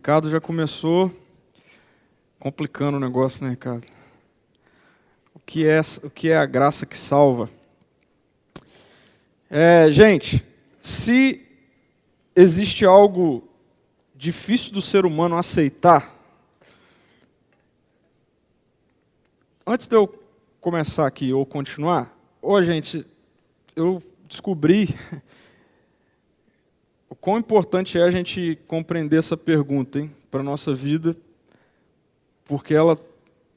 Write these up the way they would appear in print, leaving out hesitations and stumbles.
Ricardo já começou complicando o negócio, né, Ricardo? O que é a graça que salva? Gente, se existe algo difícil do ser humano aceitar, antes de eu começar aqui ou continuar, gente, eu descobri o quão importante é a gente compreender essa pergunta, para a nossa vida, porque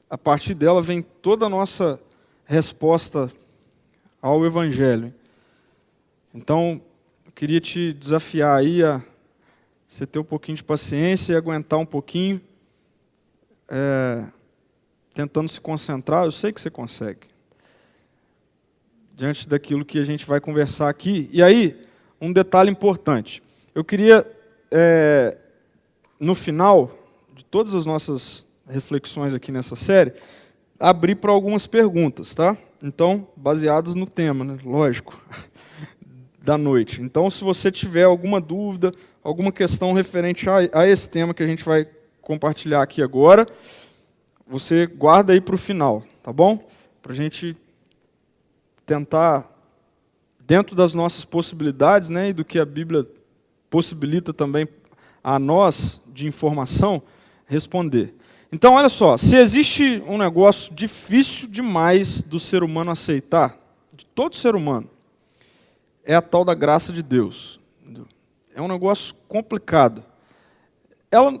a partir dela vem toda a nossa resposta ao Evangelho. Então, eu queria te desafiar aí a você ter um pouquinho de paciência e aguentar um pouquinho, tentando se concentrar. Eu sei que você consegue, diante daquilo que a gente vai conversar aqui. E aí, um detalhe importante. Eu queria, no final de todas as nossas reflexões aqui nessa série, abrir para algumas perguntas, tá? Então, baseados no tema, né? Lógico, da noite. Então, se você tiver alguma dúvida, alguma questão referente a esse tema que a gente vai compartilhar aqui agora, você guarda aí para o final, tá bom? Para a gente tentar, dentro das nossas possibilidades, né, e do que a Bíblia possibilita também a nós de informação, responder. Então, olha só, se existe um negócio difícil demais do ser humano aceitar, de todo ser humano, é a tal da graça de Deus. É um negócio complicado.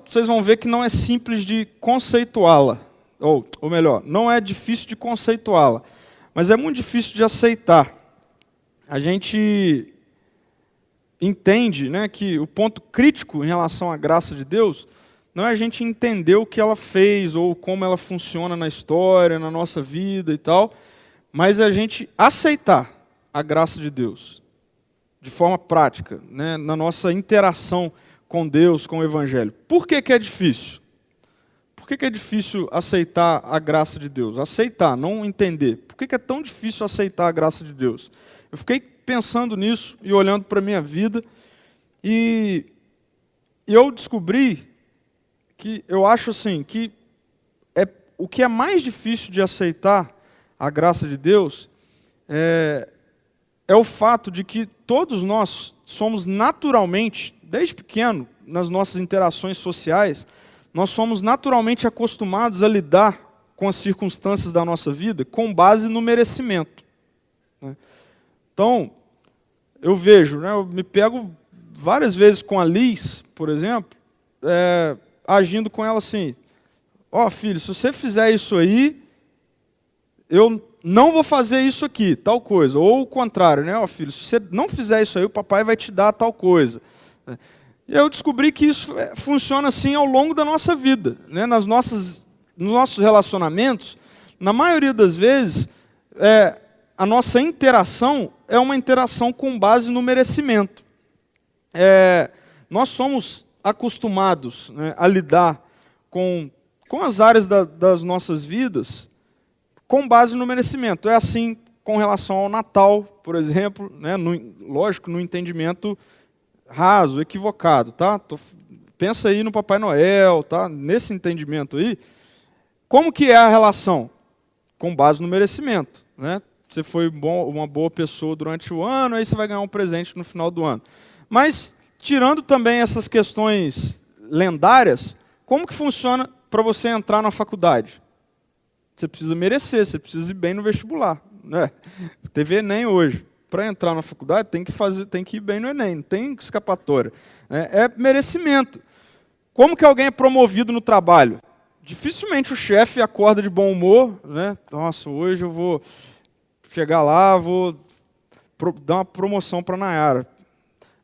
Vocês vão ver que não é simples de conceituá-la, ou melhor, não é difícil de conceituá-la, mas é muito difícil de aceitar. A gente entende, né, que o ponto crítico em relação à graça de Deus não é a gente entender o que ela fez ou como ela funciona na história, na nossa vida e tal, mas é a gente aceitar a graça de Deus de forma prática, né, na nossa interação com Deus, com o Evangelho. Por que é difícil? Por que é difícil aceitar a graça de Deus? Aceitar, não entender. Por que é tão difícil aceitar a graça de Deus? Eu fiquei pensando nisso e olhando para a minha vida, e eu descobri que eu acho assim, que o que é mais difícil de aceitar a graça de Deus é o fato de que todos nós somos naturalmente, desde pequeno, nas nossas interações sociais, nós somos naturalmente acostumados a lidar com as circunstâncias da nossa vida com base no merecimento, né? Então, eu vejo, né, eu me pego várias vezes com a Liz, por exemplo, agindo com ela assim: filho, se você fizer isso aí, eu não vou fazer isso aqui, tal coisa. Ou o contrário, né? Filho, se você não fizer isso aí, o papai vai te dar tal coisa. E eu descobri que isso funciona assim ao longo da nossa vida, né? Nos nossos relacionamentos, na maioria das vezes, a nossa interação é uma interação com base no merecimento. Nós somos acostumados, né, a lidar com as áreas das nossas vidas com base no merecimento. É assim com relação ao Natal, por exemplo, né, lógico, no entendimento raso, equivocado, tá? Pensa aí no Papai Noel, tá? Nesse entendimento aí, como que é a relação? Com base no merecimento, né? Você foi uma boa pessoa durante o ano, aí você vai ganhar um presente no final do ano. Mas, tirando também essas questões lendárias, como que funciona para você entrar na faculdade? Você precisa merecer, você precisa ir bem no vestibular, né? Teve Enem hoje. Para entrar na faculdade tem que ir bem no Enem, não tem escapatória. É merecimento. Como que alguém é promovido no trabalho? Dificilmente o chefe acorda de bom humor, né? Nossa, hoje eu vou chegar lá, vou dar uma promoção para a Nayara.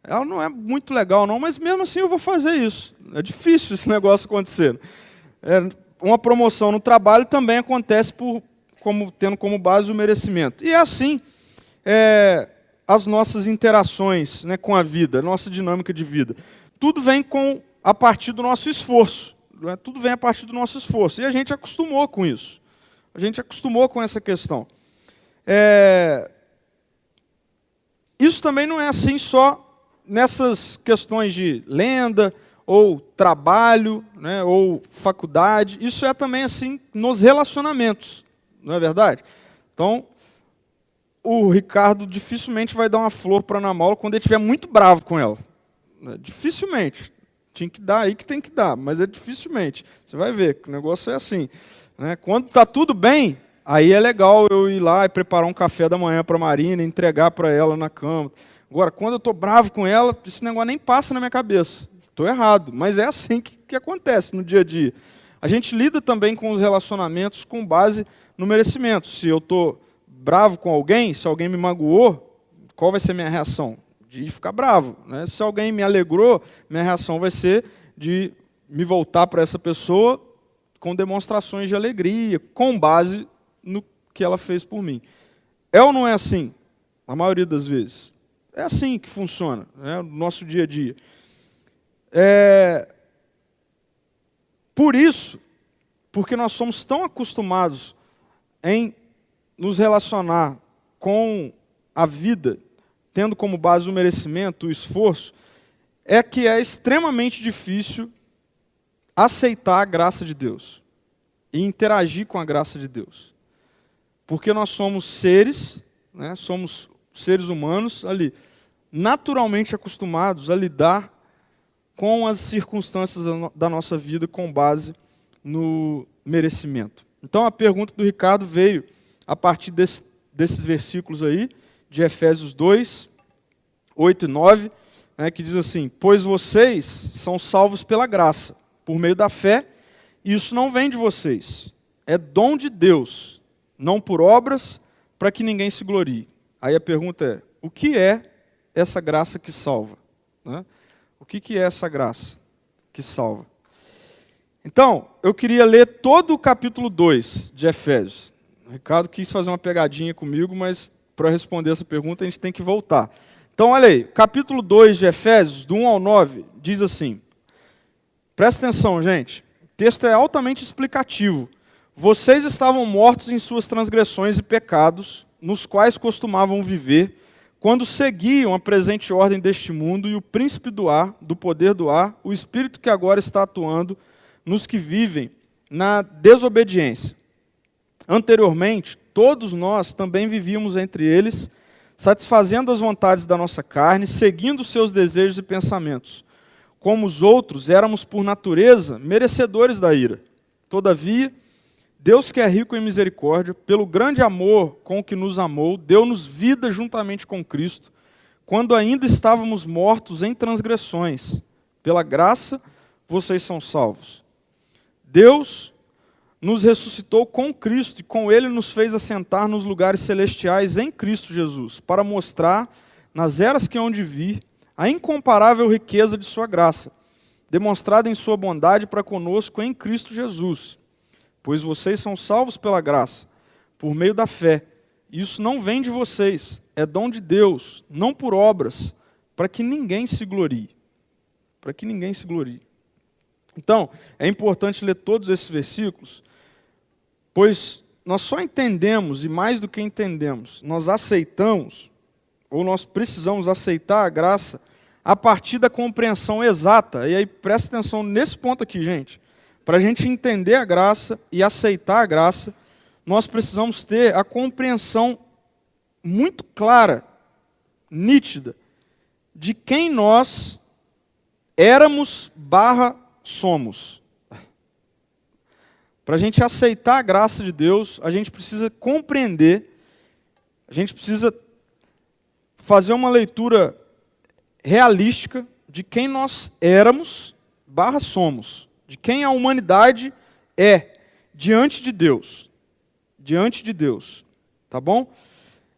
Ela não é muito legal não, mas mesmo assim eu vou fazer isso. É difícil esse negócio acontecer. Uma promoção no trabalho também acontece tendo como base o merecimento. E é assim as nossas interações, né, com a vida, a nossa dinâmica de vida. Tudo vem a partir do nosso esforço. Né? Tudo vem a partir do nosso esforço. E a gente acostumou com isso. A gente acostumou com essa questão. Isso também não é assim só nessas questões de lenda ou trabalho, né, ou faculdade. Isso é também assim nos relacionamentos, não é verdade? Então, o Ricardo dificilmente vai dar uma flor para a Ana Maula quando ele estiver muito bravo com ela. Dificilmente. Tinha que dar aí que tem que dar, mas é dificilmente. Você vai ver que o negócio é assim, né? Quando está tudo bem, aí é legal eu ir lá e preparar um café da manhã para a Marina, entregar para ela na cama. Agora, quando eu estou bravo com ela, esse negócio nem passa na minha cabeça. Estou errado, mas é assim que acontece no dia a dia. A gente lida também com os relacionamentos com base no merecimento. Se eu estou bravo com alguém, se alguém me magoou, qual vai ser a minha reação? De ficar bravo, né? Se alguém me alegrou, minha reação vai ser de me voltar para essa pessoa com demonstrações de alegria, com base no que ela fez por mim. É ou não é assim? A maioria das vezes. É assim que funciona, né, no nosso dia a dia. Por isso, porque nós somos tão acostumados em nos relacionar com a vida, tendo como base o merecimento, o esforço, é que é extremamente difícil aceitar a graça de Deus e interagir com a graça de Deus. Porque nós somos seres, né, somos seres humanos ali, naturalmente acostumados a lidar com as circunstâncias da nossa vida com base no merecimento. Então a pergunta do Ricardo veio a partir desses versículos aí, de Efésios 2, 8 e 9, né, que diz assim: pois vocês são salvos pela graça, por meio da fé, e isso não vem de vocês, é dom de Deus, não por obras, para que ninguém se glorie. Aí a pergunta é, o que é essa graça que salva? Né? O que é essa graça que salva? Então, eu queria ler todo o capítulo 2 de Efésios. O Ricardo quis fazer uma pegadinha comigo, mas para responder essa pergunta a gente tem que voltar. Então, olha aí, capítulo 2 de Efésios, do 1 ao 9, diz assim, presta atenção, gente, o texto é altamente explicativo. Vocês estavam mortos em suas transgressões e pecados, nos quais costumavam viver, quando seguiam a presente ordem deste mundo e o príncipe do ar, do poder do ar, o espírito que agora está atuando nos que vivem na desobediência. Anteriormente, todos nós também vivíamos entre eles, satisfazendo as vontades da nossa carne, seguindo seus desejos e pensamentos. Como os outros, éramos por natureza merecedores da ira. Todavia, Deus, que é rico em misericórdia, pelo grande amor com que nos amou, deu-nos vida juntamente com Cristo, quando ainda estávamos mortos em transgressões. Pela graça, vocês são salvos. Deus nos ressuscitou com Cristo e com Ele nos fez assentar nos lugares celestiais em Cristo Jesus, para mostrar, nas eras que hão de vir, a incomparável riqueza de sua graça, demonstrada em sua bondade para conosco em Cristo Jesus. Pois vocês são salvos pela graça, por meio da fé. Isso não vem de vocês, é dom de Deus, não por obras, para que ninguém se glorie. Para que ninguém se glorie. Então, é importante ler todos esses versículos, pois nós só entendemos, e mais do que entendemos, nós aceitamos, ou nós precisamos aceitar a graça, a partir da compreensão exata. E aí, presta atenção nesse ponto aqui, gente. Para a gente entender a graça e aceitar a graça, nós precisamos ter a compreensão muito clara, nítida, de quem nós éramos / somos. Para a gente aceitar a graça de Deus, a gente precisa compreender, a gente precisa fazer uma leitura realística de quem nós éramos / somos, de quem a humanidade é diante de Deus. Diante de Deus. Tá bom?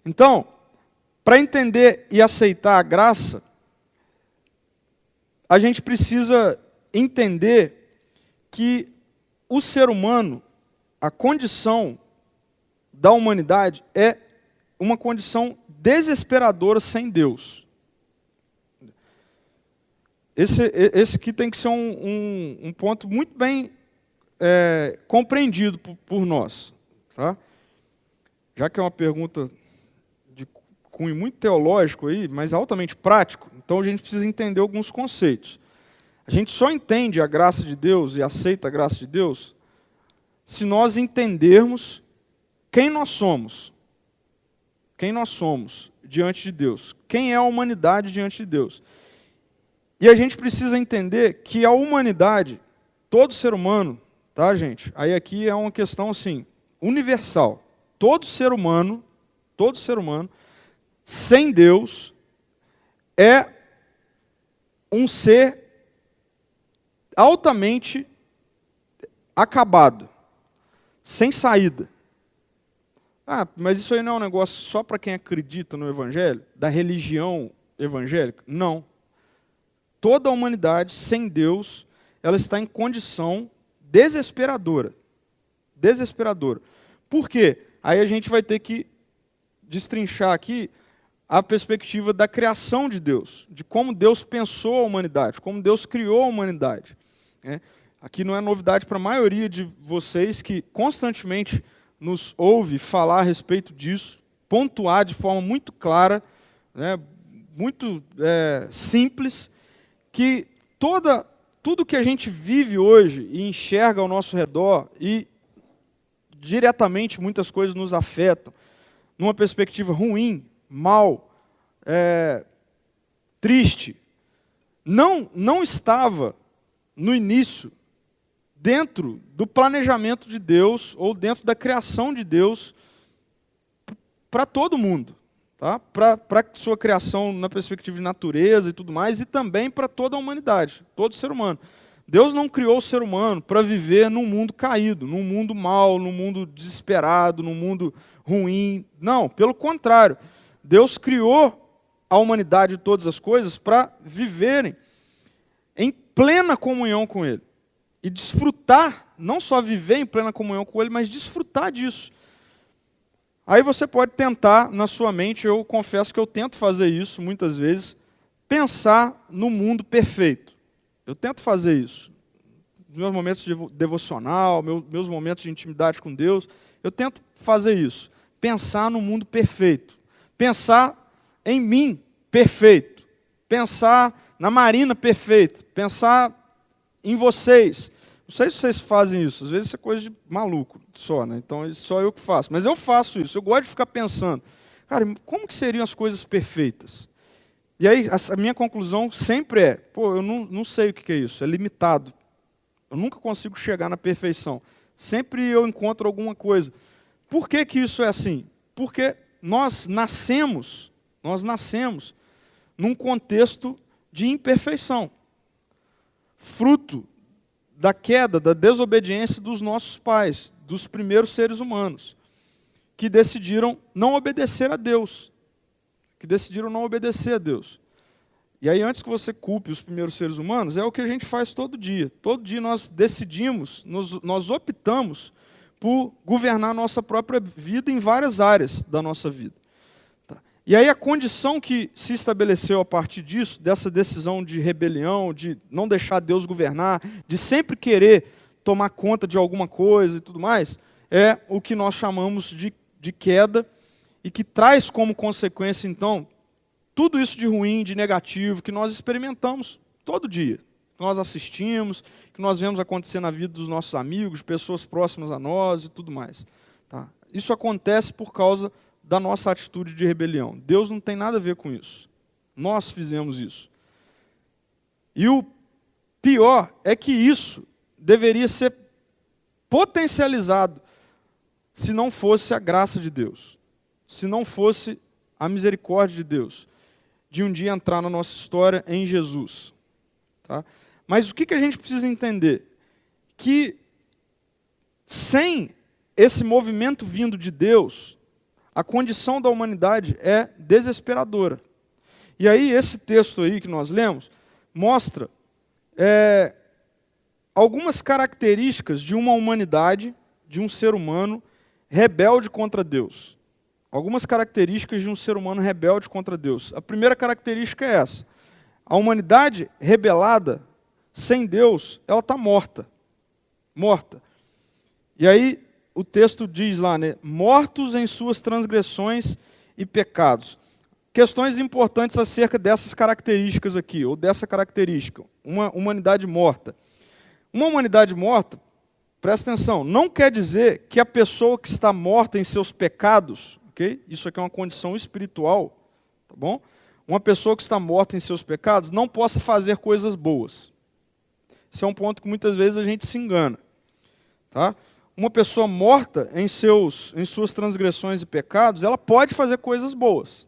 Então, para entender e aceitar a graça, a gente precisa entender que o ser humano, a condição da humanidade é uma condição desesperadora sem Deus. Esse aqui tem que ser um ponto muito bem compreendido por nós. Tá? Já que é uma pergunta de cunho muito teológico, aí, mas altamente prático, então a gente precisa entender alguns conceitos. A gente só entende a graça de Deus e aceita a graça de Deus se nós entendermos quem nós somos. Quem nós somos diante de Deus. Quem é a humanidade diante de Deus. E a gente precisa entender que a humanidade, todo ser humano, tá, gente? Aí aqui é uma questão assim, universal. Todo ser humano, sem Deus, é um ser altamente acabado, sem saída. Ah, mas isso aí não é um negócio só para quem acredita no Evangelho, da religião evangélica? Não. Toda a humanidade, sem Deus, ela está em condição desesperadora. Desesperadora. Por quê? Aí a gente vai ter que destrinchar aqui a perspectiva da criação de Deus, de como Deus pensou a humanidade, como Deus criou a humanidade. Aqui não é novidade para a maioria de vocês que constantemente nos ouve falar a respeito disso, pontuar de forma muito clara, muito simples, que tudo que a gente vive hoje e enxerga ao nosso redor, e diretamente muitas coisas nos afetam, numa perspectiva ruim, mal, triste, não estava no início dentro do planejamento de Deus ou dentro da criação de Deus para todo mundo, tá? Para sua criação na perspectiva de natureza e tudo mais, e também para toda a humanidade, todo ser humano. Deus não criou o ser humano para viver num mundo caído, num mundo mau, num mundo desesperado, num mundo ruim. Não, pelo contrário. Deus criou a humanidade e todas as coisas para viverem em plena comunhão com Ele. E desfrutar, não só viver em plena comunhão com Ele, mas desfrutar disso. Aí você pode tentar, na sua mente, eu confesso que eu tento fazer isso muitas vezes, pensar no mundo perfeito. Eu tento fazer isso. Nos meus momentos de devocional, meus momentos de intimidade com Deus, eu tento fazer isso. Pensar no mundo perfeito. Pensar em mim perfeito. Pensar na Marina perfeita. Pensar em vocês. Não sei se vocês fazem isso. Às vezes isso é coisa de maluco só, né? Então é só eu que faço. Mas eu faço isso. Eu gosto de ficar pensando. Cara, como que seriam as coisas perfeitas? E aí, a minha conclusão sempre é, eu não sei o que é isso, é limitado. Eu nunca consigo chegar na perfeição. Sempre eu encontro alguma coisa. Por que isso é assim? Porque nós nascemos num contexto de imperfeição. Fruto da queda, da desobediência dos nossos pais, dos primeiros seres humanos, que decidiram não obedecer a Deus. E aí, antes que você culpe os primeiros seres humanos, é o que a gente faz todo dia. Todo dia nós decidimos, nós optamos por governar a nossa própria vida em várias áreas da nossa vida. Tá? E aí a condição que se estabeleceu a partir disso, dessa decisão de rebelião, de não deixar Deus governar, de sempre querer tomar conta de alguma coisa e tudo mais, é o que nós chamamos de queda, e que traz como consequência, então, tudo isso de ruim, de negativo, que nós experimentamos todo dia. Que nós assistimos, que nós vemos acontecer na vida dos nossos amigos, de pessoas próximas a nós e tudo mais. Tá? Isso acontece por causa da nossa atitude de rebelião. Deus não tem nada a ver com isso. Nós fizemos isso. E o pior é que isso deveria ser potencializado se não fosse a graça de Deus. Se não fosse a misericórdia de Deus, de um dia entrar na nossa história em Jesus. Tá? Mas o que a gente precisa entender? Que sem esse movimento vindo de Deus, a condição da humanidade é desesperadora. E aí esse texto aí que nós lemos, mostra algumas características de uma humanidade, de um ser humano rebelde contra Deus. Algumas características de um ser humano rebelde contra Deus. A primeira característica é essa. A humanidade rebelada, sem Deus, ela está morta. Morta. E aí o texto diz lá, né? Mortos em suas transgressões e pecados. questões importantes acerca dessas características aqui, ou dessa característica, uma humanidade morta. Uma humanidade morta, presta atenção, não quer dizer que a pessoa que está morta em seus pecados, ok? Isso aqui é uma condição espiritual, tá bom? Uma pessoa que está morta em seus pecados não possa fazer coisas boas. Esse é um ponto que muitas vezes a gente se engana, tá? Uma pessoa morta em suas transgressões e pecados, ela pode fazer coisas boas.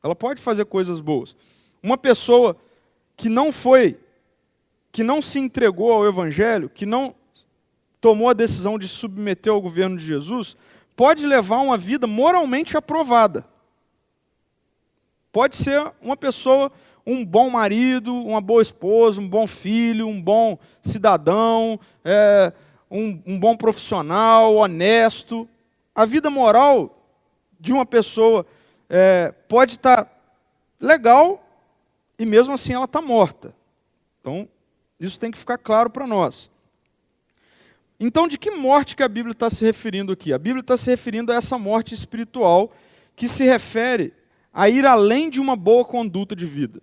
Ela pode fazer coisas boas. Uma pessoa que não se entregou ao Evangelho, que não tomou a decisão de se submeter ao governo de Jesus, pode levar uma vida moralmente aprovada. Pode ser uma pessoa, um bom marido, uma boa esposa, um bom filho, um bom cidadão, um bom profissional, honesto. A vida moral de uma pessoa pode estar legal e mesmo assim ela está morta. Então, isso tem que ficar claro para nós. Então, de que morte que a Bíblia está se referindo aqui? A Bíblia está se referindo a essa morte espiritual que se refere a ir além de uma boa conduta de vida.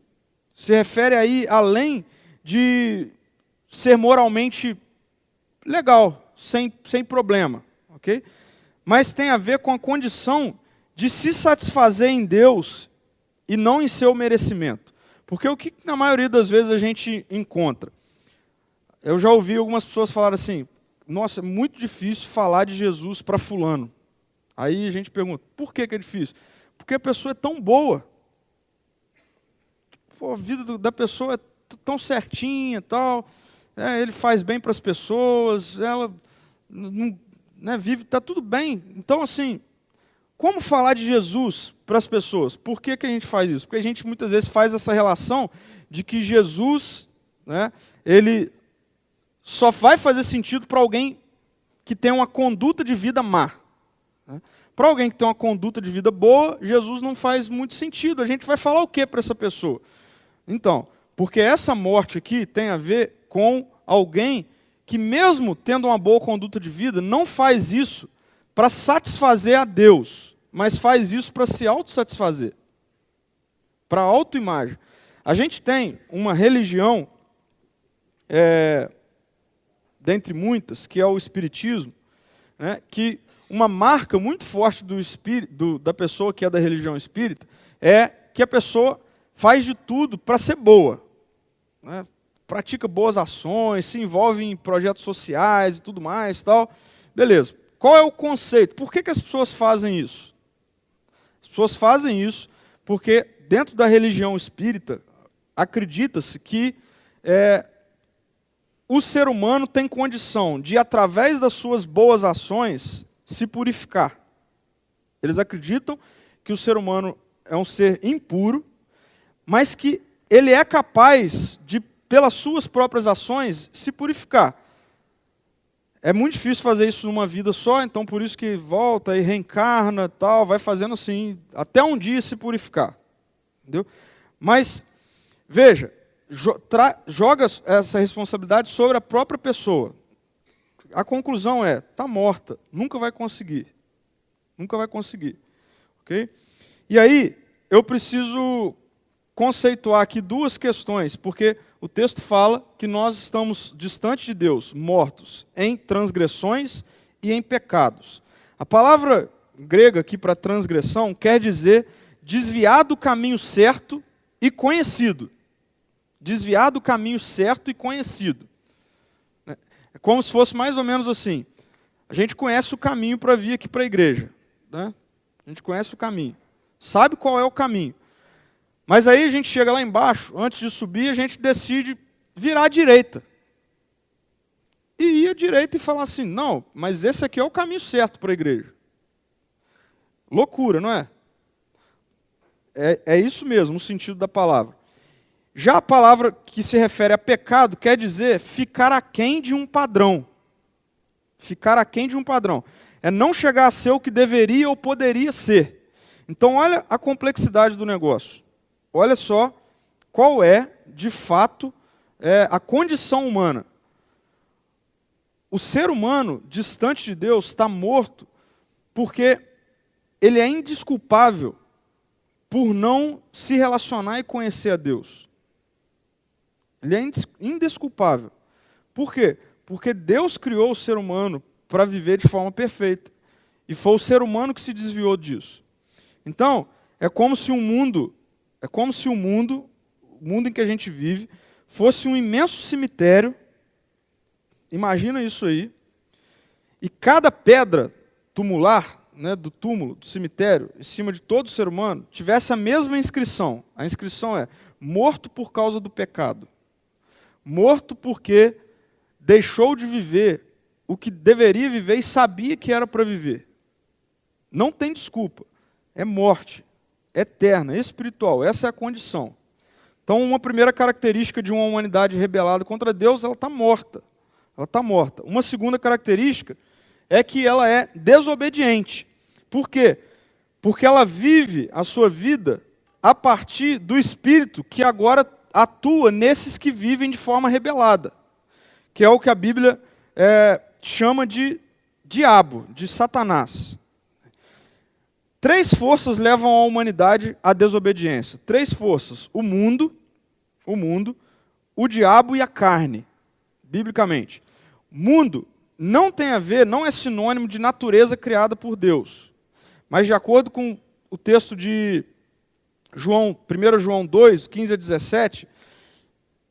Se refere a ir além de ser moralmente legal, sem problema, ok? Mas tem a ver com a condição de se satisfazer em Deus e não em seu merecimento. Porque o que na maioria das vezes a gente encontra? Eu já ouvi algumas pessoas falar assim, nossa, é muito difícil falar de Jesus para fulano. Aí a gente pergunta, por que é difícil? Porque a pessoa é tão boa. Pô, a vida da pessoa é tão certinha, tal. Ele faz bem para as pessoas, ela não, vive, está tudo bem. Então, assim, como falar de Jesus para as pessoas? Por que a gente faz isso? Porque a gente muitas vezes faz essa relação de que Jesus, ele só vai fazer sentido para alguém que tem uma conduta de vida má. Para alguém que tem uma conduta de vida boa, Jesus não faz muito sentido. A gente vai falar o que para essa pessoa? Então, porque essa morte aqui tem a ver com alguém que mesmo tendo uma boa conduta de vida, não faz isso para satisfazer a Deus, mas faz isso para se autossatisfazer, para a autoimagem. A gente tem uma religião, dentre muitas, que é o Espiritismo, que uma marca muito forte da pessoa que é da religião espírita é que a pessoa faz de tudo para ser boa. Pratica boas ações, se envolve em projetos sociais e tudo mais, tal. Beleza. Qual é o conceito? Por que as pessoas fazem isso? As pessoas fazem isso porque dentro da religião espírita acredita-se que o ser humano tem condição de, através das suas boas ações, se purificar. Eles acreditam que o ser humano é um ser impuro, mas que ele é capaz de, pelas suas próprias ações, se purificar. É muito difícil fazer isso numa vida só, então por isso que volta e reencarna, tal, vai fazendo assim, até um dia se purificar. Entendeu? Mas, veja, joga essa responsabilidade sobre a própria pessoa. A conclusão é, está morta, nunca vai conseguir. Nunca vai conseguir. Okay? E aí, eu preciso conceituar aqui duas questões, porque o texto fala que nós estamos distantes de Deus, mortos em transgressões e em pecados. A palavra grega aqui para transgressão quer dizer desviar do caminho certo e conhecido. Desviar do caminho certo e conhecido. É como se fosse mais ou menos assim. A gente conhece o caminho para vir aqui para a igreja. A gente conhece o caminho. Sabe qual é o caminho. Mas aí a gente chega lá embaixo, antes de subir, a gente decide virar à direita. E ir à direita e falar assim, não, mas esse aqui é o caminho certo para a igreja. Loucura, não é? É isso mesmo, o sentido da palavra. Já a palavra que se refere a pecado quer dizer ficar aquém de um padrão. Ficar aquém de um padrão. É não chegar a ser o que deveria ou poderia ser. Então, olha a complexidade do negócio. Olha só qual é, de fato, a condição humana. O ser humano, distante de Deus, está morto porque ele é indesculpável por não se relacionar e conhecer a Deus. Ele é indesculpável. Por quê? Porque Deus criou o ser humano para viver de forma perfeita. E foi o ser humano que se desviou disso. Então, é como se o mundo em que a gente vive, fosse um imenso cemitério. Imagina isso aí. E cada pedra tumular, né, do túmulo, do cemitério, em cima de todo ser humano, tivesse a mesma inscrição. A inscrição é: morto por causa do pecado. Morto porque deixou de viver o que deveria viver e sabia que era para viver. Não tem desculpa. É morte eterna, espiritual. Essa é a condição. Então, uma primeira característica de uma humanidade rebelada contra Deus, ela está morta. Ela está morta. Uma segunda característica é que ela é desobediente. Por quê? Porque ela vive a sua vida a partir do Espírito que agora atua nesses que vivem de forma rebelada, que é o que a Bíblia chama de diabo, de Satanás. 3 forças levam a humanidade à desobediência. 3 forças: o mundo, o diabo e a carne, biblicamente. Mundo não tem a ver, não é sinônimo de natureza criada por Deus. Mas de acordo com o texto de 1 João 2, 15 a 17,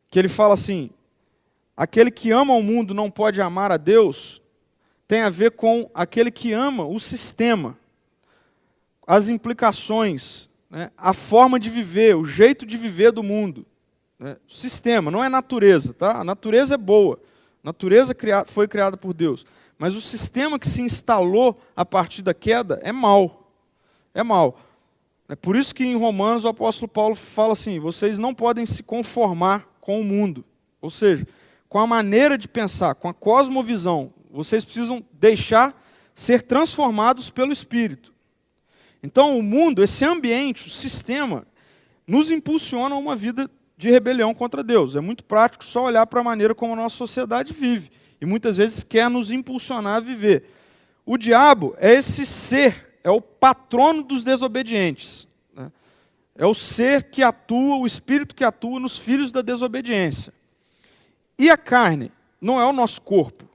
que ele fala assim: aquele que ama o mundo não pode amar a Deus, tem a ver com aquele que ama o sistema, as implicações, né, a forma de viver, o jeito de viver do mundo. Né, o sistema, não é natureza, tá? A natureza é boa, a natureza foi criada por Deus, mas o sistema que se instalou a partir da queda é mau. É mau. É por isso que em Romanos o apóstolo Paulo fala assim: vocês não podem se conformar com o mundo, ou seja, com a maneira de pensar, com a cosmovisão. Vocês precisam deixar ser transformados pelo Espírito. Então o mundo, esse ambiente, o sistema, nos impulsiona a uma vida de rebelião contra Deus. É muito prático só olhar para a maneira como a nossa sociedade vive. E muitas vezes quer nos impulsionar a viver. O diabo é esse ser, é o patrono dos desobedientes. Né? É o ser que atua, o espírito que atua nos filhos da desobediência. E a carne não é o nosso corpo,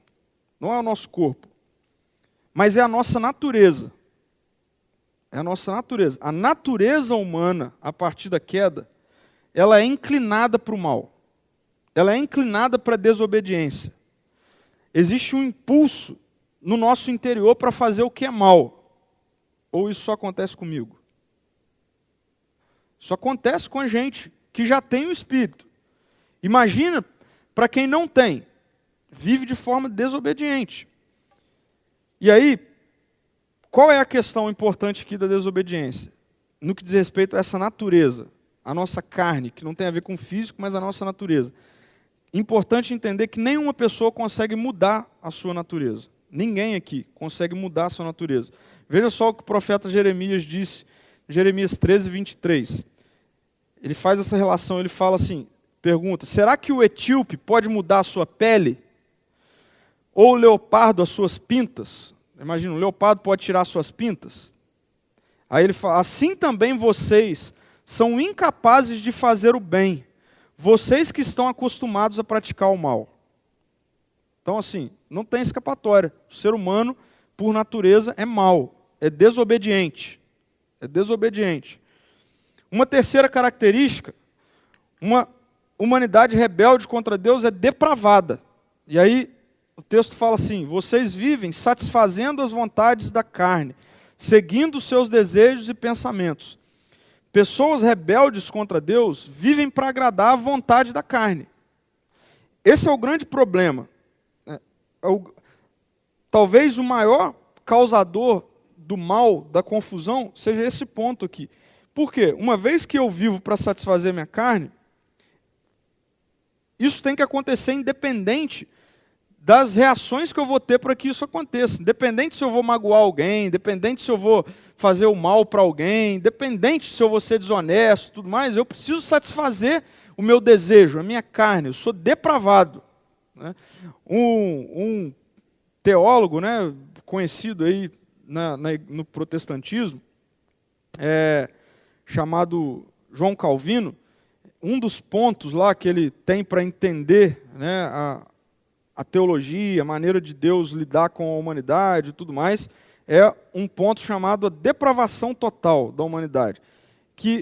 não é o nosso corpo, mas é a nossa natureza. É a nossa natureza. A natureza humana, a partir da queda, ela é inclinada para o mal. Ela é inclinada para a desobediência. Existe um impulso no nosso interior para fazer o que é mal. Ou isso só acontece comigo? Isso acontece com a gente que já tem o Espírito. Imagina para quem não tem, vive de forma desobediente. E aí, qual é a questão importante aqui da desobediência? No que diz respeito a essa natureza, a nossa carne, que não tem a ver com o físico, mas a nossa natureza. Importante entender que nenhuma pessoa consegue mudar a sua natureza. Ninguém aqui consegue mudar a sua natureza. Veja só o que o profeta Jeremias disse, Jeremias 13, 23. Ele faz essa relação, ele fala assim, pergunta: será que o etíope pode mudar a sua pele? Ou o leopardo as suas pintas? Imagina, um leopardo pode tirar suas pintas? Aí ele fala: assim também vocês são incapazes de fazer o bem, vocês que estão acostumados a praticar o mal. Então assim, não tem escapatória. O ser humano, por natureza, é mau, é desobediente. É desobediente. Uma terceira característica, uma humanidade rebelde contra Deus é depravada. E aí o texto fala assim: vocês vivem satisfazendo as vontades da carne, seguindo os seus desejos e pensamentos. Pessoas rebeldes contra Deus vivem para agradar a vontade da carne. Esse é o grande problema. Talvez o maior causador do mal, da confusão, seja esse ponto aqui. Por quê? Uma vez que eu vivo para satisfazer minha carne, isso tem que acontecer independente das reações que eu vou ter para que isso aconteça. Independente se eu vou magoar alguém, independente se eu vou fazer o mal para alguém, independente se eu vou ser desonesto, tudo mais, eu preciso satisfazer o meu desejo, a minha carne. Eu sou depravado. Né? Um teólogo, né, conhecido aí no protestantismo, chamado João Calvino, um dos pontos lá que ele tem para entender, né, a teologia, a maneira de Deus lidar com a humanidade e tudo mais, é um ponto chamado a depravação total da humanidade.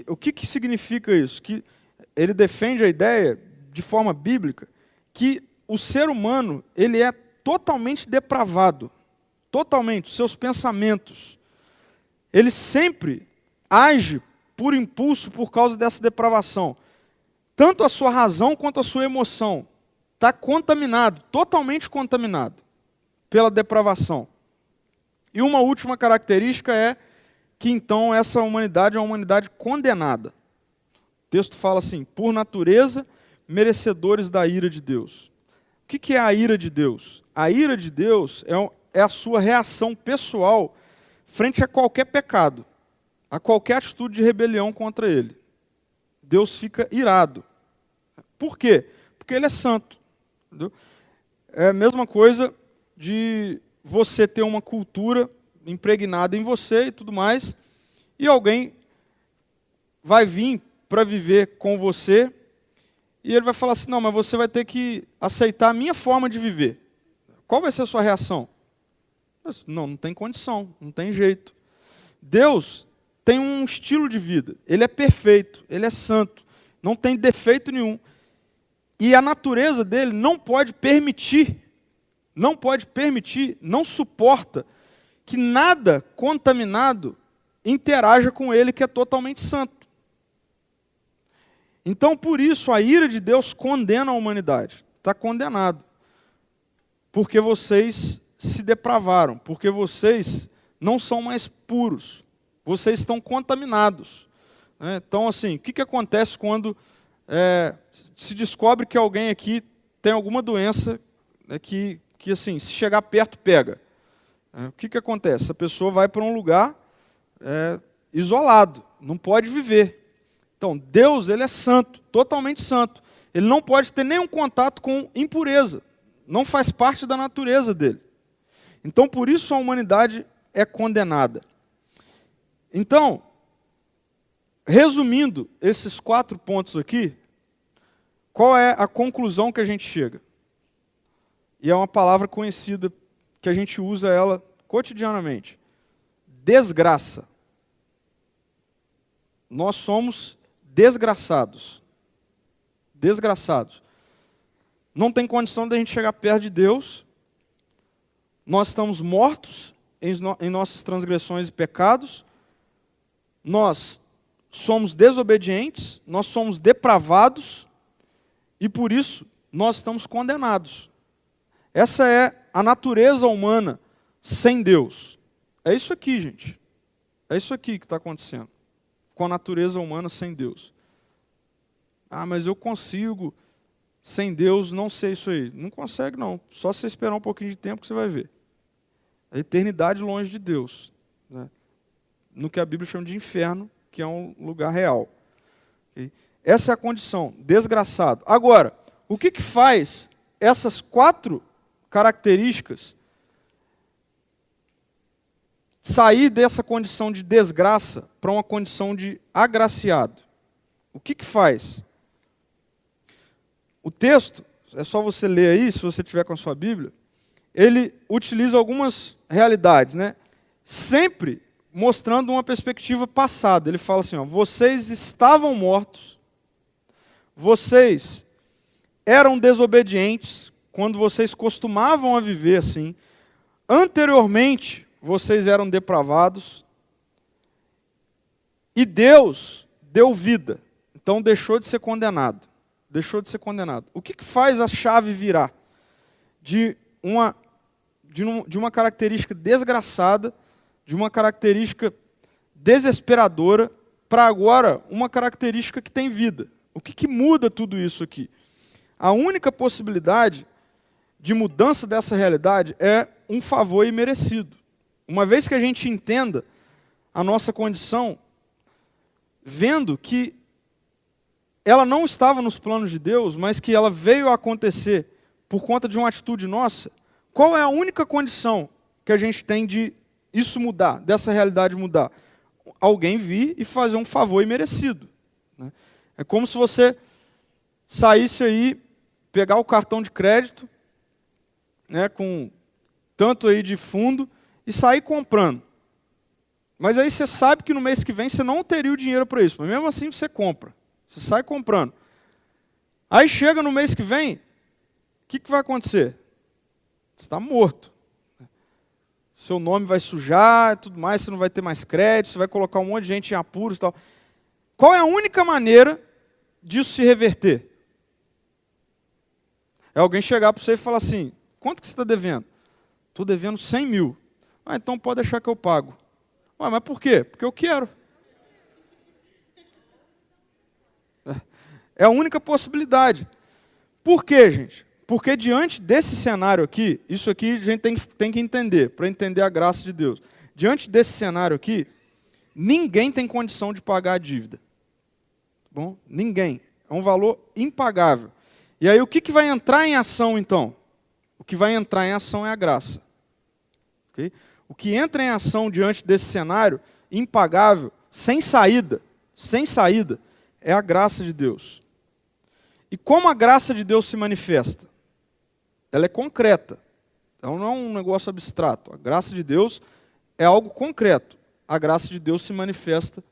O que significa isso? Que ele defende a ideia, de forma bíblica, que o ser humano ele é totalmente depravado, totalmente, seus pensamentos. Ele sempre age por impulso por causa dessa depravação. Tanto a sua razão quanto a sua emoção está contaminado, totalmente contaminado pela depravação. E uma última característica é que então essa humanidade é uma humanidade condenada. O texto fala assim, por natureza, merecedores da ira de Deus. O que é a ira de Deus? A ira de Deus é a sua reação pessoal frente a qualquer pecado, a qualquer atitude de rebelião contra ele. Deus fica irado. Por quê? Porque ele é santo. Entendeu? É a mesma coisa de você ter uma cultura impregnada em você e tudo mais, e alguém vai vir para viver com você, e ele vai falar assim, não, mas você vai ter que aceitar a minha forma de viver. Qual vai ser a sua reação? Não tem condição, não tem jeito. Deus tem um estilo de vida, ele é perfeito, ele é santo, não tem defeito nenhum. E a natureza dele não permite, não suporta que nada contaminado interaja com ele, que é totalmente santo. Então, por isso, a ira de Deus condena a humanidade. Está condenado. Porque vocês se depravaram, porque vocês não são mais puros, vocês estão contaminados. Então, assim, o que acontece quando se descobre que alguém aqui tem alguma doença que assim, se chegar perto, pega? O que acontece? A pessoa vai para um lugar isolado, não pode viver. Então, Deus, ele é santo, totalmente santo. Ele não pode ter nenhum contato com impureza. Não faz parte da natureza dele. Então, por isso a humanidade é condenada. Então, resumindo esses 4 pontos aqui, qual é a conclusão que a gente chega? E é uma palavra conhecida, que a gente usa ela cotidianamente. Desgraça. Nós somos desgraçados. Desgraçados. Não tem condição de a gente chegar perto de Deus. Nós estamos mortos em nossas transgressões e pecados. Nós somos desobedientes, nós somos depravados e por isso nós estamos condenados. Essa é a natureza humana sem Deus. É isso aqui, gente. É isso aqui que está acontecendo com a natureza humana sem Deus. Ah, mas eu consigo, sem Deus, não ser isso aí. Não consegue, não. Só você esperar um pouquinho de tempo que você vai ver. A eternidade longe de Deus. Né? No que a Bíblia chama de inferno, que é um lugar real. Okay? Essa é a condição, desgraçado. Agora, o que faz essas 4 características sair dessa condição de desgraça para uma condição de agraciado? O que faz? O texto, é só você ler aí, se você tiver com a sua Bíblia, ele utiliza algumas realidades, né? Sempre mostrando uma perspectiva passada. Ele fala assim, ó, vocês estavam mortos, vocês eram desobedientes, quando vocês costumavam a viver assim, anteriormente vocês eram depravados, e Deus deu vida, então deixou de ser condenado. Deixou de ser condenado. O que faz a chave virar de uma característica desgraçada, de uma característica desesperadora, para agora uma característica que tem vida? O que muda tudo isso aqui? A única possibilidade de mudança dessa realidade é um favor imerecido. Uma vez que a gente entenda a nossa condição, vendo que ela não estava nos planos de Deus, mas que ela veio a acontecer por conta de uma atitude nossa, qual é a única condição que a gente tem de isso mudar, dessa realidade mudar? alguém vir e fazer um favor imerecido, né? É como se você saísse aí, pegar o cartão de crédito, né, com tanto aí de fundo, e sair comprando. Mas aí você sabe que no mês que vem você não teria o dinheiro para isso, mas mesmo assim você compra. Você sai comprando. Aí chega no mês que vem, o que vai acontecer? Você está morto. Seu nome vai sujar e tudo mais, você não vai ter mais crédito, você vai colocar um monte de gente em apuros e tal. Qual é a única maneira disso se reverter? É alguém chegar para você e falar assim, quanto que você está devendo? Estou devendo 100 mil. Ah, então pode deixar que eu pago. Ué, mas por quê? Porque eu quero. É a única possibilidade. Por quê, gente? Porque diante desse cenário aqui, isso aqui a gente tem que entender, para entender a graça de Deus. Diante desse cenário aqui, ninguém tem condição de pagar a dívida. Bom, ninguém. É um valor impagável. E aí o que vai entrar em ação então? O que vai entrar em ação é a graça. Okay? O que entra em ação diante desse cenário impagável, sem saída, é a graça de Deus. E como a graça de Deus se manifesta? Ela é concreta. Ela não é um negócio abstrato. A graça de Deus é algo concreto. A graça de Deus se manifesta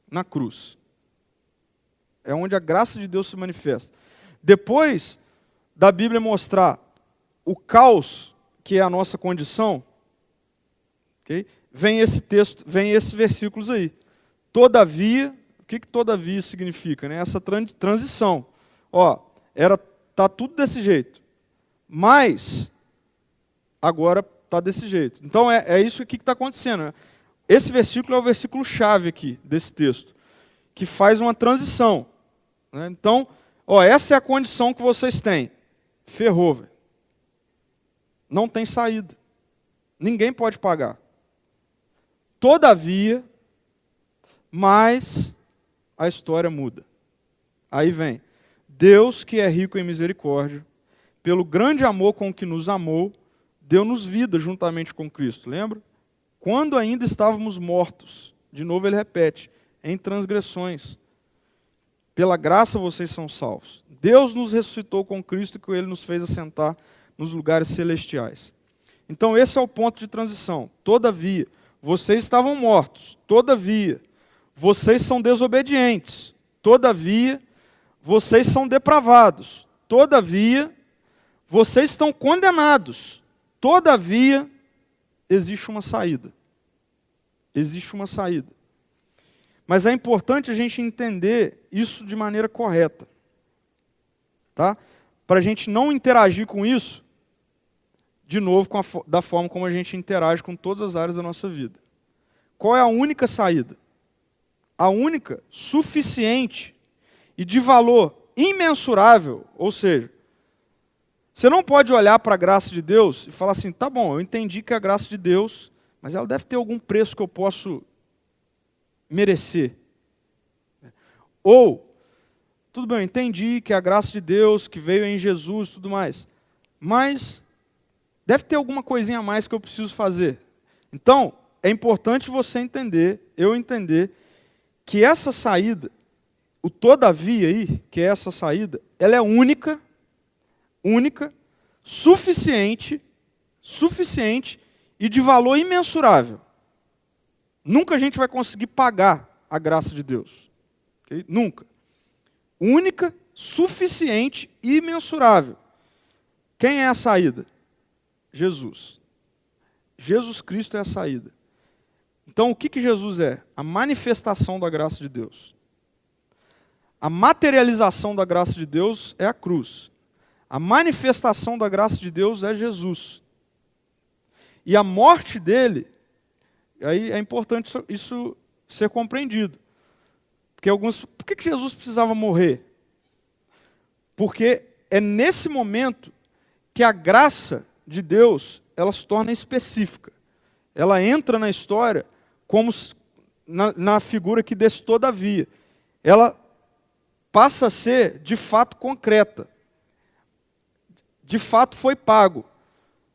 na cruz. É onde a graça de Deus se manifesta. Depois da Bíblia mostrar o caos que é a nossa condição, okay? Vem esse texto, vem esses versículos aí. Todavia, o que todavia significa? Né? Essa transição. Ó, tá tudo desse jeito, mas agora tá desse jeito. Então é isso aqui que está acontecendo. Né? Esse versículo é o versículo chave aqui desse texto, que faz uma transição. Né? Então, ó, essa é a condição que vocês têm. Ferrou, velho. Não tem saída. Ninguém pode pagar. Todavia, mas a história muda. Aí vem. Deus, que é rico em misericórdia, pelo grande amor com que nos amou, deu-nos vida juntamente com Cristo. Lembra? Quando ainda estávamos mortos, de novo ele repete, em transgressões. Pela graça vocês são salvos. Deus nos ressuscitou com Cristo, que ele nos fez assentar nos lugares celestiais. Então esse é o ponto de transição. Todavia, vocês estavam mortos. Todavia, vocês são desobedientes. Todavia, vocês são depravados. Todavia, vocês estão condenados. Todavia, existe uma saída. Existe uma saída. Mas é importante a gente entender isso de maneira correta. Tá? Para a gente não interagir com isso, de novo, da forma como a gente interage com todas as áreas da nossa vida. Qual é a única saída? A única, suficiente e de valor imensurável, ou seja, você não pode olhar para a graça de Deus e falar assim, tá bom, eu entendi que é a graça de Deus, mas ela deve ter algum preço que eu posso merecer. Ou, tudo bem, eu entendi que é a graça de Deus, que veio em Jesus e tudo mais, mas deve ter alguma coisinha a mais que eu preciso fazer. Então, é importante você entender, eu entender, que essa saída, o todavia aí, que é essa saída, ela é única, suficiente e de valor imensurável. Nunca a gente vai conseguir pagar a graça de Deus. Okay? Nunca. Única, suficiente e imensurável. Quem é a saída? Jesus. Jesus Cristo é a saída. Então, o que Jesus é? A manifestação da graça de Deus. A materialização da graça de Deus é a cruz. A manifestação da graça de Deus é Jesus. E a morte dele, aí é importante isso ser compreendido. Por que Jesus precisava morrer? Porque é nesse momento que a graça de Deus, ela se torna específica. Ela entra na história como na figura que desse todavia. Ela passa a ser, de fato, concreta. De fato foi pago.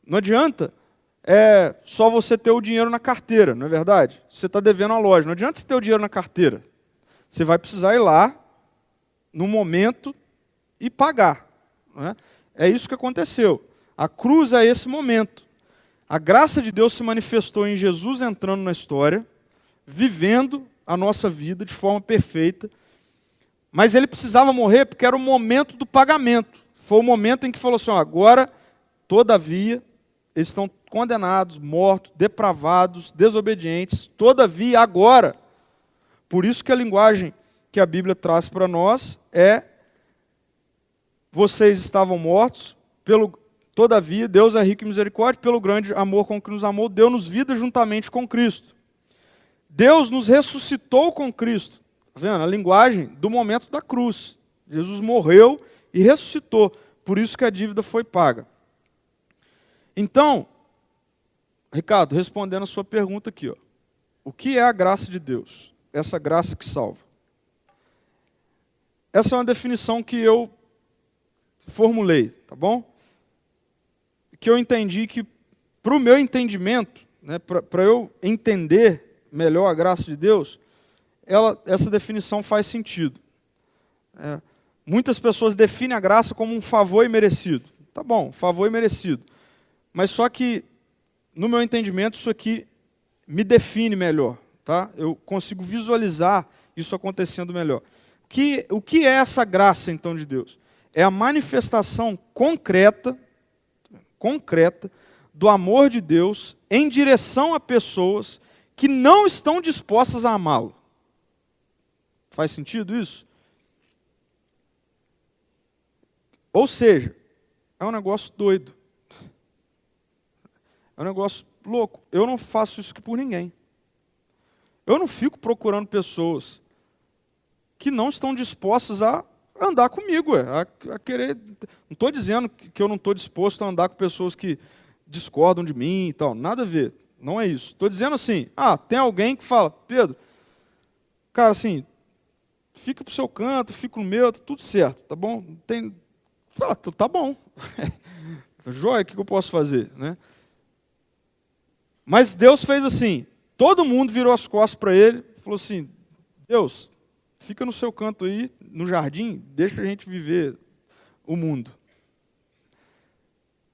Não adianta é só você ter o dinheiro na carteira, não é verdade? Você está devendo a loja, não adianta você ter o dinheiro na carteira. Você vai precisar ir lá, no momento, e pagar. Não é? É isso que aconteceu. A cruz é esse momento. A graça de Deus se manifestou em Jesus entrando na história, vivendo a nossa vida de forma perfeita, mas ele precisava morrer porque era o momento do pagamento. Foi o momento em que falou assim, ó, agora, todavia, eles estão condenados, mortos, depravados, desobedientes, todavia, agora. Por isso que a linguagem que a Bíblia traz para nós é: vocês estavam mortos, todavia, Deus é rico em misericórdia, pelo grande amor com que nos amou, deu-nos vida juntamente com Cristo. Deus nos ressuscitou com Cristo. Está vendo? A linguagem do momento da cruz. Jesus morreu e ressuscitou. Por isso que a dívida foi paga. Então, Ricardo, respondendo a sua pergunta aqui, ó, o que é a graça de Deus? Essa graça que salva. Essa é uma definição que eu formulei, tá bom? Que eu entendi que, para o meu entendimento, né, para eu entender melhor a graça de Deus, essa definição faz sentido. Muitas pessoas definem a graça como um favor imerecido. Tá bom, favor imerecido. Mas só que, no meu entendimento, isso aqui me define melhor. Tá? Eu consigo visualizar isso acontecendo melhor. O que é essa graça, então, de Deus? É a manifestação concreta do amor de Deus em direção a pessoas que não estão dispostas a amá-lo. Faz sentido isso? Ou seja, é um negócio doido. É um negócio louco. Eu não faço isso aqui por ninguém. Eu não fico procurando pessoas que não estão dispostas a andar comigo, a querer. Não estou dizendo que eu não estou disposto a andar com pessoas que discordam de mim e tal. Nada a ver. Não é isso. Estou dizendo assim, tem alguém que fala, Pedro, cara, assim, fica pro seu canto, fica no meu, tá tudo certo, tá bom? Fala, tá bom. Joia, o que eu posso fazer? Né? Mas Deus fez assim, todo mundo virou as costas para ele, falou assim, Deus, fica no seu canto aí, no jardim, deixa a gente viver o mundo.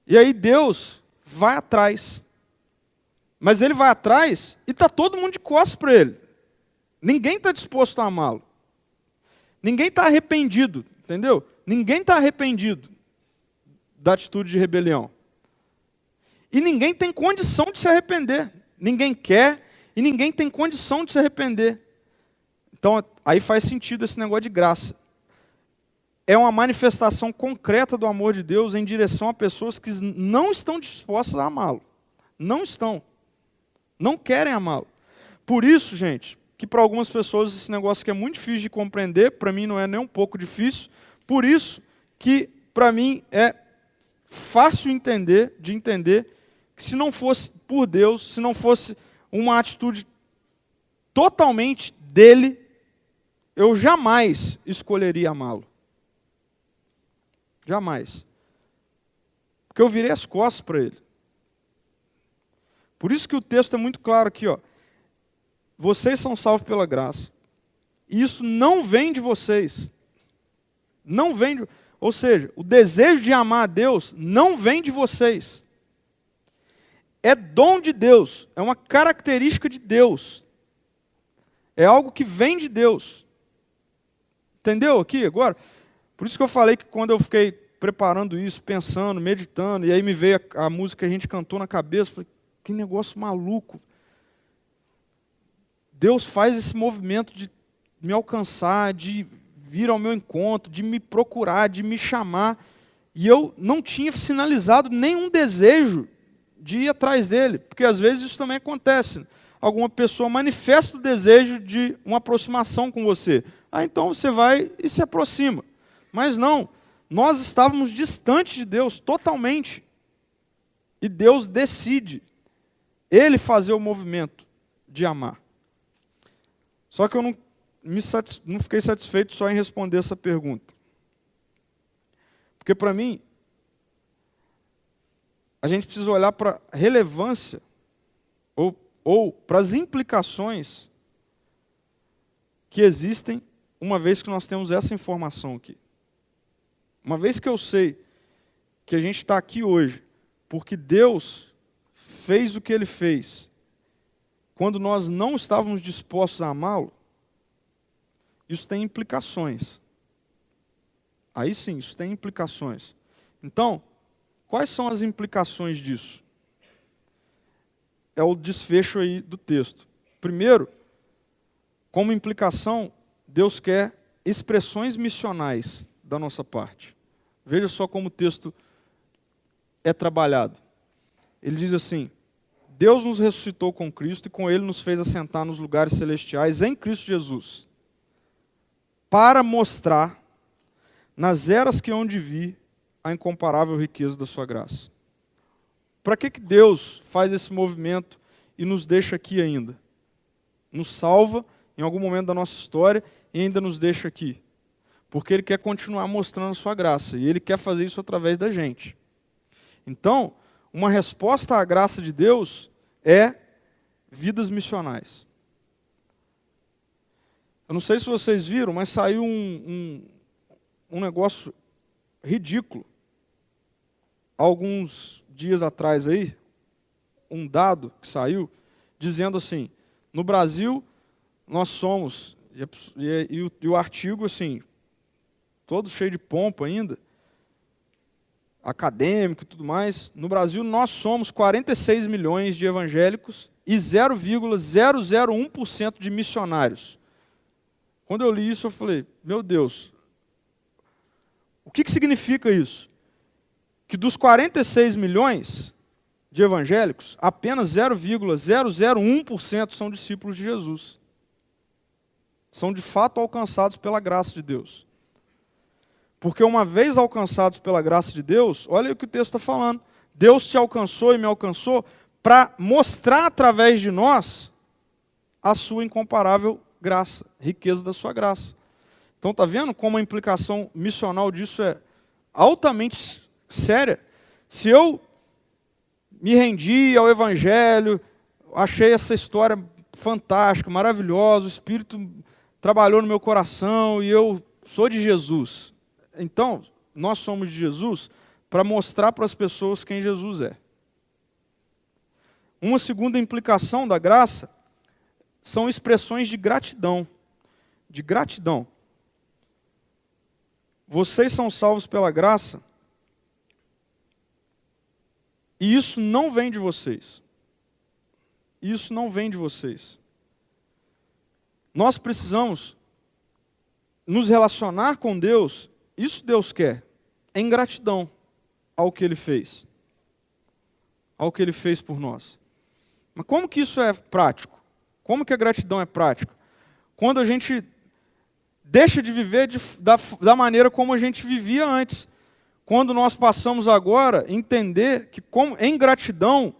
E aí Deus vai atrás. Mas ele vai atrás e está todo mundo de costas para ele. Ninguém está disposto a amá-lo. Ninguém está arrependido, entendeu? Ninguém está arrependido da atitude de rebelião. E ninguém tem condição de se arrepender. Ninguém quer e ninguém tem condição de se arrepender. Então, aí faz sentido esse negócio de graça. É uma manifestação concreta do amor de Deus em direção a pessoas que não estão dispostas a amá-lo. Não estão. Não querem amá-lo. Por isso, gente, que para algumas pessoas esse negócio que é muito difícil de compreender, para mim não é nem um pouco difícil, por isso que para mim é fácil de entender que se não fosse por Deus, se não fosse uma atitude totalmente dele, eu jamais escolheria amá-lo. Jamais. Porque eu virei as costas para ele. Por isso que o texto é muito claro aqui, ó. Vocês são salvos pela graça. E isso não vem de vocês. Não vem de... Ou seja, o desejo de amar a Deus não vem de vocês. É dom de Deus. É uma característica de Deus. É algo que vem de Deus. Entendeu aqui agora? Por isso que eu falei que quando eu fiquei preparando isso, pensando, meditando, e aí me veio a música que a gente cantou na cabeça, eu falei, que negócio maluco. Deus faz esse movimento de me alcançar, de vir ao meu encontro, de me procurar, de me chamar. E eu não tinha sinalizado nenhum desejo de ir atrás dele. Porque às vezes isso também acontece. Alguma pessoa manifesta o desejo de uma aproximação com você. Então você vai e se aproxima. Mas não, nós estávamos distantes de Deus totalmente. E Deus decide Ele fazer o movimento de amar. Só que eu não fiquei satisfeito só em responder essa pergunta. Porque para mim, a gente precisa olhar para a relevância ou para as implicações que existem uma vez que nós temos essa informação aqui. Uma vez que eu sei que a gente está aqui hoje porque Deus fez o que Ele fez quando nós não estávamos dispostos a amá-lo, isso tem implicações. Aí sim, isso tem implicações. Então, quais são as implicações disso? É o desfecho aí do texto. Primeiro, como implicação, Deus quer expressões missionais da nossa parte. Veja só como o texto é trabalhado. Ele diz assim: Deus nos ressuscitou com Cristo e com Ele nos fez assentar nos lugares celestiais em Cristo Jesus, para mostrar nas eras que hão de vir a incomparável riqueza da sua graça. Para que Deus faz esse movimento e nos deixa aqui ainda? Nos salva em algum momento da nossa história e ainda nos deixa aqui. Porque Ele quer continuar mostrando a sua graça e Ele quer fazer isso através da gente. Então, uma resposta à graça de Deus é vidas missionais. Eu não sei se vocês viram, mas saiu um negócio ridículo. Alguns dias atrás aí, um dado que saiu, dizendo assim, no Brasil, nós somos, e o artigo assim, todo cheio de pompa ainda, acadêmico e tudo mais, no Brasil nós somos 46 milhões de evangélicos e 0,001% de missionários. Quando eu li isso, eu falei, meu Deus, o que significa isso? Que dos 46 milhões de evangélicos, apenas 0,001% são discípulos de Jesus. São de fato alcançados pela graça de Deus. Porque uma vez alcançados pela graça de Deus, olha o que o texto está falando. Deus te alcançou e me alcançou para mostrar através de nós a sua incomparável graça, riqueza da sua graça. Então está vendo como a implicação missional disso é altamente séria? Se eu me rendi ao Evangelho, achei essa história fantástica, maravilhosa, o Espírito trabalhou no meu coração e eu sou de Jesus. Então, nós somos de Jesus para mostrar para as pessoas quem Jesus é. Uma segunda implicação da graça são expressões de gratidão. De gratidão. Vocês são salvos pela graça e isso não vem de vocês. Isso não vem de vocês. Nós precisamos nos relacionar com Deus, isso Deus quer, em gratidão ao que Ele fez. Ao que Ele fez por nós. Mas como que isso é prático? Como que a gratidão é prática? Quando a gente deixa de viver da maneira como a gente vivia antes. Quando nós passamos agora a entender que em gratidão,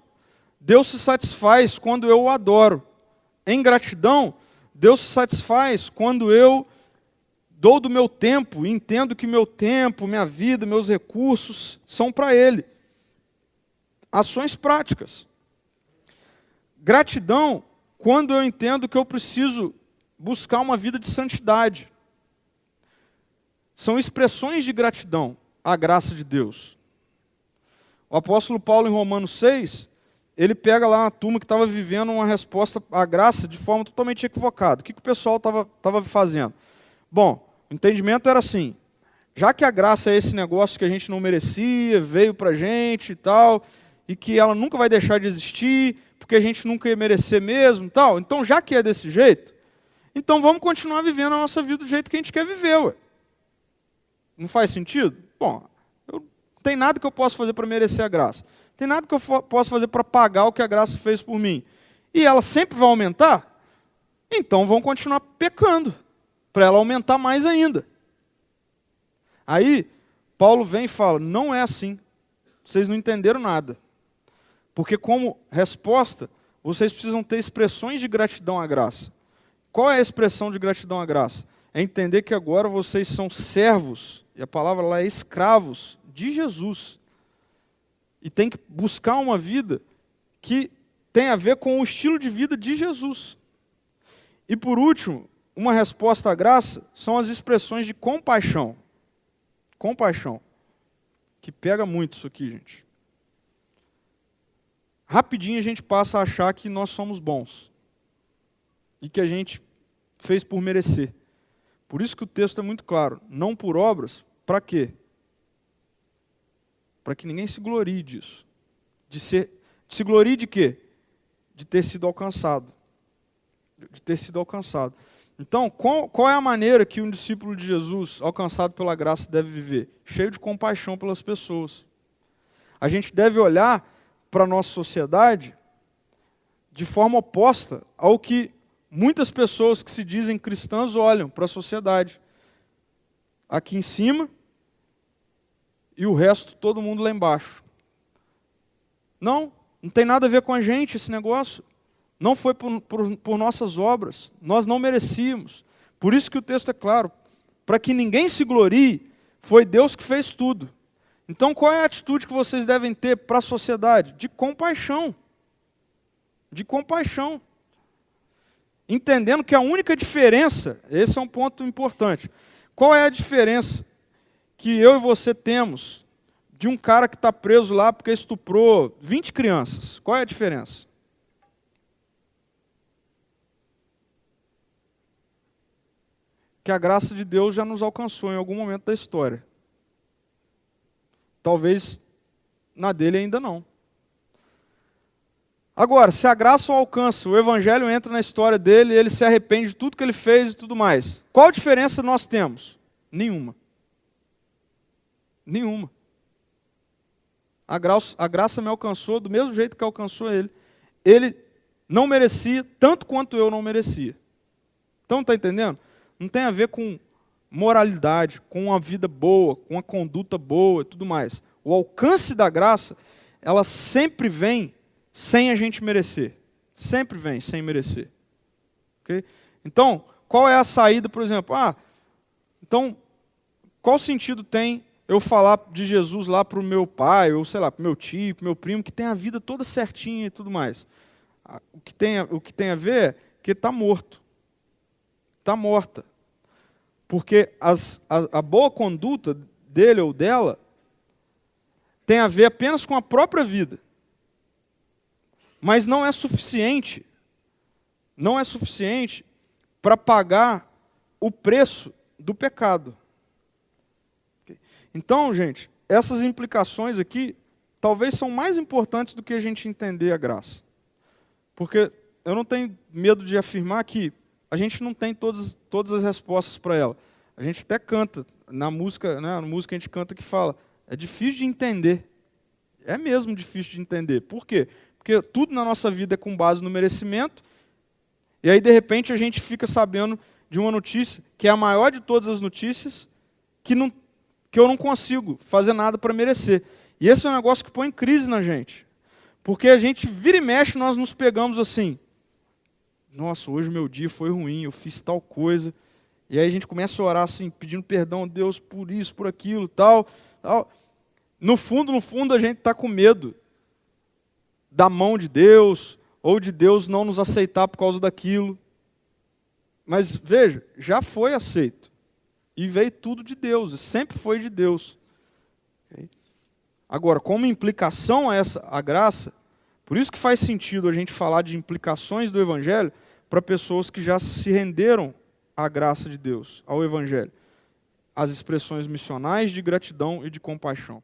Deus se satisfaz quando eu o adoro. Em gratidão, Deus se satisfaz quando eu dou do meu tempo e entendo que meu tempo, minha vida, meus recursos são para Ele. Ações práticas. Gratidão quando eu entendo que eu preciso buscar uma vida de santidade. São expressões de gratidão à graça de Deus. O apóstolo Paulo, em Romanos 6, ele pega lá uma turma que estava vivendo uma resposta à graça de forma totalmente equivocada. O que o pessoal estava fazendo? Bom, o entendimento era assim, já que a graça é esse negócio que a gente não merecia, veio para a gente e tal, e que ela nunca vai deixar de existir, porque a gente nunca ia merecer mesmo e tal, então já que é desse jeito, então vamos continuar vivendo a nossa vida do jeito que a gente quer viver, ué. Não faz sentido? Bom, não tem nada que eu possa fazer para merecer a graça. Não tem nada que eu possa fazer para pagar o que a graça fez por mim. E ela sempre vai aumentar? Então vamos continuar pecando, para ela aumentar mais ainda. Aí, Paulo vem e fala, não é assim. Vocês não entenderam nada. Porque como resposta, vocês precisam ter expressões de gratidão à graça. Qual é a expressão de gratidão à graça? É entender que agora vocês são servos, e a palavra lá é escravos, de Jesus. e tem que buscar uma vida que tem a ver com o estilo de vida de Jesus. E por último, uma resposta à graça são as expressões de compaixão. Compaixão. Que pega muito isso aqui, gente. Rapidinho a gente passa a achar que nós somos bons. E que a gente fez por merecer. Por isso que o texto é muito claro. Não por obras, para quê? Para que ninguém se glorie disso. Se glorie de quê? De ter sido alcançado. De ter sido alcançado. Então, qual é a maneira que um discípulo de Jesus, alcançado pela graça, deve viver? Cheio de compaixão pelas pessoas. A gente deve olhar para a nossa sociedade de forma oposta ao que muitas pessoas que se dizem cristãs olham para a sociedade. Aqui em cima e o resto, todo mundo lá embaixo. Não tem nada a ver com a gente esse negócio. Não foi por nossas obras. Nós não merecíamos. Por isso que o texto é claro. Para que ninguém se glorie, foi Deus que fez tudo. Então qual é a atitude que vocês devem ter para a sociedade? De compaixão. De compaixão. Entendendo que a única diferença, esse é um ponto importante. Qual é a diferença que eu e você temos de um cara que está preso lá porque estuprou 20 crianças? Qual é a diferença? Que a graça de Deus já nos alcançou em algum momento da história. Talvez na dele ainda não. Agora, se a graça o alcança, o evangelho entra na história dele, ele se arrepende de tudo que ele fez e tudo mais. Qual diferença nós temos? Nenhuma. Nenhuma. A graça me alcançou do mesmo jeito que alcançou ele. Ele não merecia tanto quanto eu não merecia. Então, está entendendo? Não tem a ver com moralidade, com uma vida boa, com uma conduta boa e tudo mais. O alcance da graça, ela sempre vem sem a gente merecer. Sempre vem sem merecer. Okay? Então, qual é a saída, por exemplo? Então, qual sentido tem eu falar de Jesus lá para o meu pai, ou sei lá, para o meu tio, para o meu primo, que tem a vida toda certinha e tudo mais? O que tem a ver é que ele está morto. Está morta. Porque a boa conduta dele ou dela tem a ver apenas com a própria vida. Mas não é suficiente para pagar o preço do pecado. Então, gente, essas implicações aqui talvez são mais importantes do que a gente entender a graça. Porque eu não tenho medo de afirmar que a gente não tem todas as respostas para ela. A gente até canta, na música, né, na música a gente canta que fala, é difícil de entender. É mesmo difícil de entender. Por quê? Porque tudo na nossa vida é com base no merecimento, e aí de repente a gente fica sabendo de uma notícia, que é a maior de todas as notícias, que eu não consigo fazer nada para merecer. E esse é um negócio que põe em crise na gente. Porque a gente vira e mexe, nós nos pegamos assim, nossa, hoje meu dia foi ruim, eu fiz tal coisa. E aí a gente começa a orar assim, pedindo perdão a Deus por isso, por aquilo, tal. No fundo, a gente está com medo da mão de Deus, ou de Deus não nos aceitar por causa daquilo. Mas veja, já foi aceito. E veio tudo de Deus, e sempre foi de Deus. Okay? Agora, como implicação a graça, por isso que faz sentido a gente falar de implicações do Evangelho para pessoas que já se renderam à graça de Deus, ao Evangelho. As expressões missionais de gratidão e de compaixão.